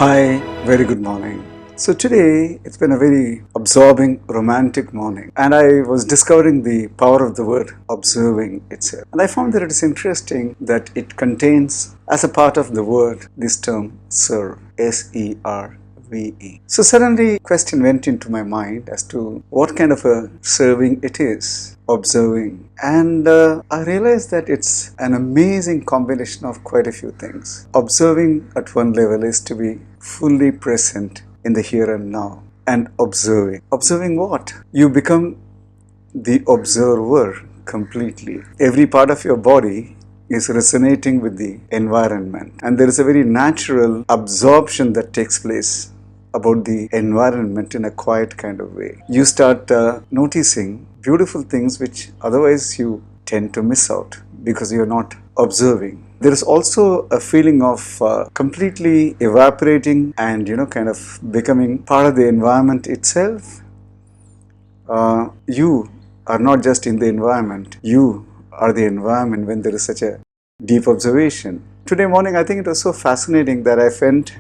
Hi, very good morning. So today it's been a very absorbing, romantic morning, and I was discovering the power of the word observing itself. And I found that it is interesting that it contains, as a part of the word, this term serve, S-E-R-V-E. So suddenly a question went into my mind as to what kind of a serving it is. Observing, and I realized that it's an amazing combination of quite a few things. Observing at one level is to be fully present in the here and now, and observing what? You become the observer completely. Every part of your body is resonating with the environment, and there is a very natural absorption that takes place about the environment in a quiet kind of way. You start noticing beautiful things which otherwise you tend to miss out because you're not observing. There is also a feeling of completely evaporating and kind of becoming part of the environment itself. You are not just in the environment, you are the environment when there is such a deep observation. Today morning I think it was so fascinating that I went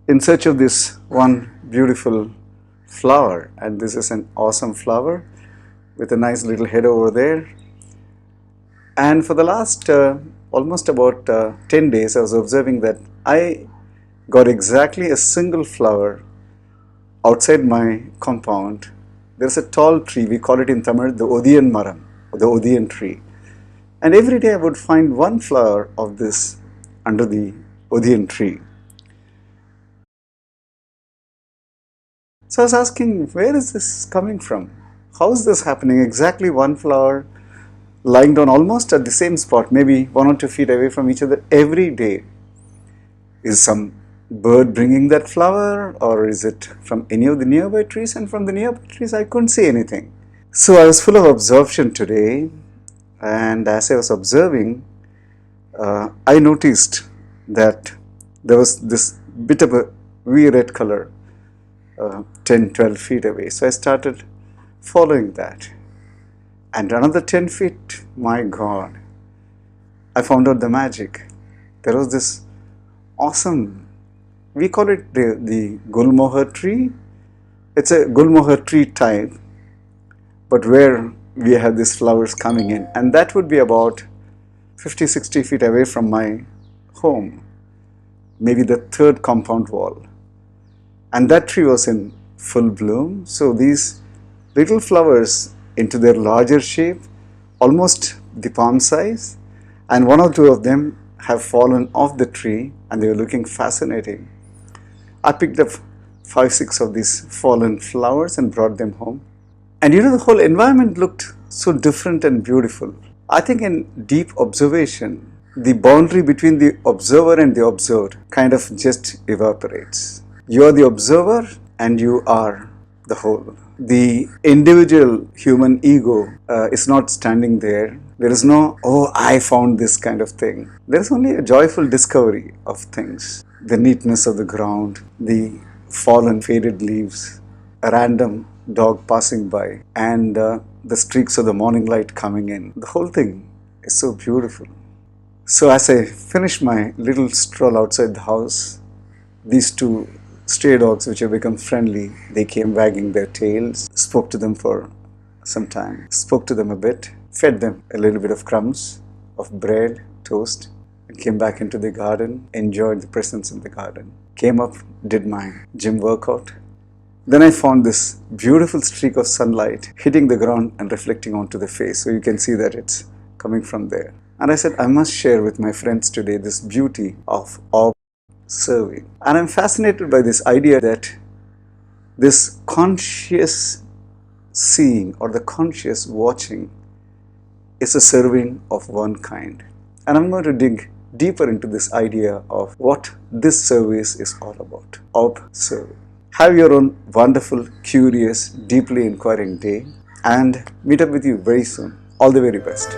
in search of this one beautiful flower, and this is an awesome flower with a nice little head over there. And for the last almost about 10 days I was observing that I got exactly a single flower outside my compound. There's a tall tree, we call it in Tamil the Odiyan Maram, the Odiyan tree. And every day I would find one flower of this under the Odiyan tree. So I was asking, where is this coming from? How is this happening? Exactly one flower lying down almost at the same spot, maybe 1 or 2 feet away from each other every day. Is some bird bringing that flower, or is it from any of the nearby trees? And from the nearby trees I couldn't see anything. So I was full of absorption today, and as I was observing, I noticed that there was this bit of a wee red color 10-12 feet away. So I started following that, and another 10 feet, my God, I found out the magic. There was this awesome, we call it the Gulmohar tree. It's a Gulmohar tree type, but where we have these flowers coming in, and that would be about 50-60 feet away from my home, maybe the third compound wall. And that tree was in full bloom. So these little flowers into their larger shape, almost the palm size, and 1 or 2 of them have fallen off the tree and they were looking fascinating. I picked up 5-6 of these fallen flowers and brought them home. And the whole environment looked so different and beautiful. I think in deep observation, the boundary between the observer and the observed kind of just evaporates. You are the observer and you are the whole. The individual human ego is not standing there. There is no, oh, I found this kind of thing. There is only a joyful discovery of things. The neatness of the ground, the fallen faded leaves, a random dog passing by, and the streaks of the morning light coming in. The whole thing is so beautiful. So as I finished my little stroll outside the house, these 2 stray dogs which have become friendly, they came wagging their tails, spoke to them for some time, spoke to them a bit, fed them a little bit of crumbs of bread, toast, and came back into the garden, enjoyed the presence in the garden, came up, did my gym workout. Then I found this beautiful streak of sunlight hitting the ground and reflecting onto the face, so you can see that it's coming from there. And I said, I must share with my friends today this beauty of observing. And I'm fascinated by this idea that this conscious seeing or the conscious watching is a serving of one kind. And I'm going to dig deeper into this idea of what this service is all about. Observe. Have your own wonderful, curious, deeply inquiring day, and meet up with you very soon. All the very best.